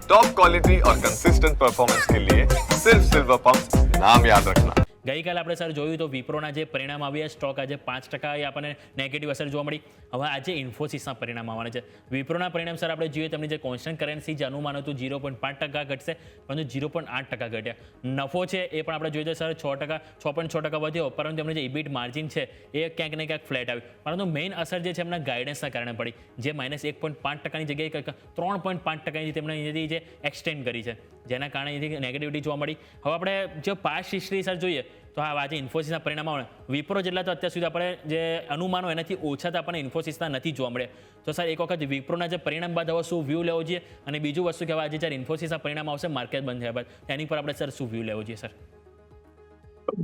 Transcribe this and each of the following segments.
Top quality और consistent performance के लिए सिर्फ सिल्वर पंप नाम याद रखना। ગઈકાલે આપણે સર જોયું તો વિપ્રોના જે પરિણામ આવ્યા સ્ટોક આજે 5% એ આપણને નેગેટિવ અસર જોવા મળી. હવે આજે ઇન્ફોસિસના પરિણામ આવવાના છે. વિપ્રોના પરિણામ સર આપણે જોઈએ તેમની જે કોન્સ્ટન્ટ કરન્સી જે અનુમાન હતું 0.5% ઘટશે, પરંતુ 0.8% ઘટ્યા. નફો છે એ પણ આપણે જોઈએ તો સર 6.6% વધ્યો, પરંતુ એમનું જે ઇબિટ માર્જિન છે એ ક્યાંક ને ક્યાંક ફ્લેટ આવ્યું. પરંતુ મેઇન અસર જે છે એમના ગાઈડન્સના કારણે પડી, જે -1.5%ની જગ્યાએ 3.5%ની તેમણે અહીંયાથી જે એક્સટેન્ડ કરી છે, જેના કારણે અહીંથી નેગેટિવિટી જોવા મળી. હવે આપણે જો પાસ્ટ હિસ્ટ્રી સર જોઈએ તો હા, આજે ઇન્ફોસિસના પરિણામો વિપ્રો જેટલા તો અત્યાર સુધી આપણે જે અનુમાનો એનાથી ઓછા તો આપણને ઇન્ફોસિસના નથી જોવા મળ્યા. તો સર એક વખત વિપ્રોના જે પરિણામ બાદ હવે શું વ્યૂ લેવો જોઈએ, અને બીજું વસ્તુ કે હવે આજે જ્યારે ઇન્ફોસિસના પરિણામ આવશે માર્કેટ બંધ થયા બાદ એની પર આપણે સર શું વ્યૂ લેવો જોઈએ સર?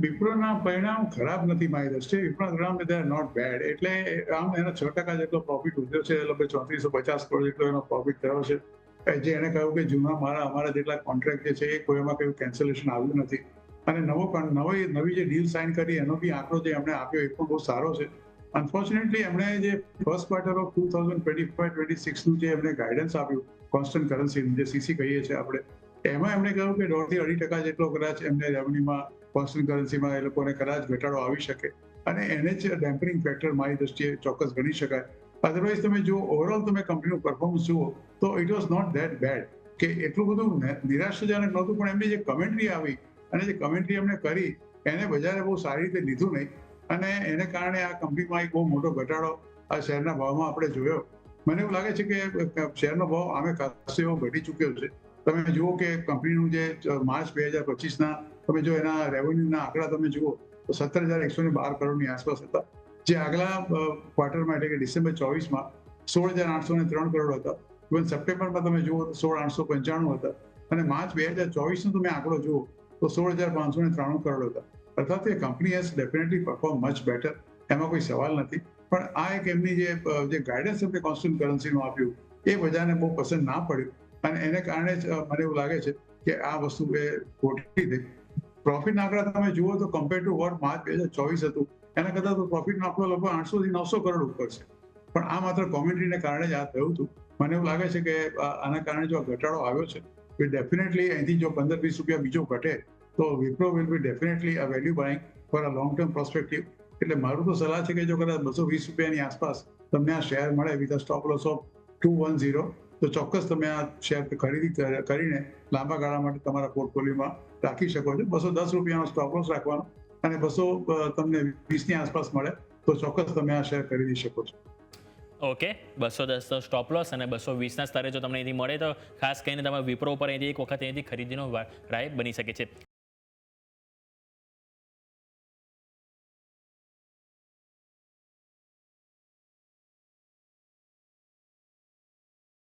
વિપ્રોના પરિણામ ખરાબ નથી મારી દ્રષ્ટિએ. વિપ્રોના પરિણામ દે આર નોટ બેડ. એટલે આમ એનો 6% જેટલો પ્રોફિટ ઉતર્યો છે, એ લોકો 3450 કરોડ જેટલો એનો પ્રોફિટ થયો છે. જે એને કહ્યું કે જૂના અમારા જેટલા કોન્ટ્રાક્ટ જે છે એ કોઈમાં કયું કેન્સલેશન આવ્યું નથી, અને નવી જે ડીલ સાઇન કરી એનો બી આંકડો જે એમણે આપ્યો એ પણ બહુ સારો છે. અનફોર્ચ્યુનેટલી એમણે જે ફર્સ્ટ ક્વાર્ટર ઓફ 2025-26નું જે એમણે ગાઈડન્સ આપ્યું કોન્સ્ટન્ટ કરન્સીનું, જે સીસી કહીએ છીએ આપણે, એમાં એમણે કહ્યું કે 1.5% જેટલો કદાચ એમને રેવન્યુમાં કોન્સ્ટન્ટ કરન્સીમાં એ લોકોને કદાચ ઘટાડો આવી શકે, અને એને જ ડેમ્પરિંગ ફેક્ટર મારી દ્રષ્ટિએ ચોક્કસ ગણી શકાય. અધરવાઇઝ તમે જો ઓવરઓલ તમે કંપનીનું પરફોર્મન્સ જુઓ તો it was not that bad, કે એટલું બધું નિરાશાજનક નહોતું. પણ એમની જે કમેન્ટ્રી આવી અને જે કમેન્ટ્રી એમણે કરી એને બજારે બહુ સારી રીતે લીધું નહીં, અને એને કારણે આ કંપનીમાં એક બહુ મોટો ઘટાડો આ શેરના ભાવમાં આપણે જોયો. મને એવું લાગે છે કે શેરનો ભાવ આમે ખાસો એવો ઘટી ચૂક્યો છે. તમે જુઓ કે કંપનીનું જે માર્ચ 2025ના તમે જો એના રેવન્યુના આંકડા તમે જુઓ તો 17,112 કરોડની આસપાસ હતા, જે આગલા ક્વાર્ટરમાં એટલે કે ડિસેમ્બર 24માં 16,803 કરોડ હતા. ઇવન સપ્ટેમ્બરમાં તમે જુઓ તો 16,895 હતા, અને માર્ચ 2024નો તમે આંકડો જુઓ તો 16,593 કરોડ હતા. અર્થાત એ company has definitely perform much better, એમાં કોઈ સવાલ નથી. પણ આ એક એમની જે ગાઈડન્સ એમને કોન્સ્ટન્ટ કરન્સીનું આપ્યું એ બજારને બહુ પસંદ ના પડ્યું, અને એને કારણે જ મને એવું લાગે છે કે આ વસ્તુ એ ખોટી થઈ. પ્રોફિટના આંકડા તમે જુઓ તો કમ્પેર ટુ વોટ માર્ચ 2024 હતું એના કરતાં તો પ્રોફિટનો આંકડો લગભગ 800 થી 900 કરોડ ઉપર છે. પણ આ માત્ર કોમેન્ટ્રીને કારણે જ આ થયું હતું. મને એવું લાગે છે કે આના કારણે જો ઘટાડો આવ્યો છે તો ડેફિનેટલી અહીંથી જો 15-20 રૂપિયા બીજો ઘટે તો Wipro will be definitely a value buying for a long term perspective. એટલે મારું તો સલાહ છે કે જો કદાચ 220 રૂપિયાની આસપાસ તમને આ શેર મળે with a stop loss of 210, તો ચોક્કસ તમે આ શેર ખરીદી કરીને લાંબા ગાળા માટે તમારા પોર્ટફોલિયોમાં રાખી શકો છો. 210 રૂપિયાનો સ્ટોપ લોસ રાખવાનો, અને 200 તમને 20ની આસપાસ મળે તો ચોક્કસ તમે આ શેર ખરીદી શકો છો. ઓકે, 210 સ્ટોપ લોસ અને 220ના સ્તરે જો તમને અહીંથી મળે તો ખાસ કરીને તમે વિપ્રો ઉપર અહીંથી એક વખત અહીંથી ખરીદીનો રાય બની શકે છે.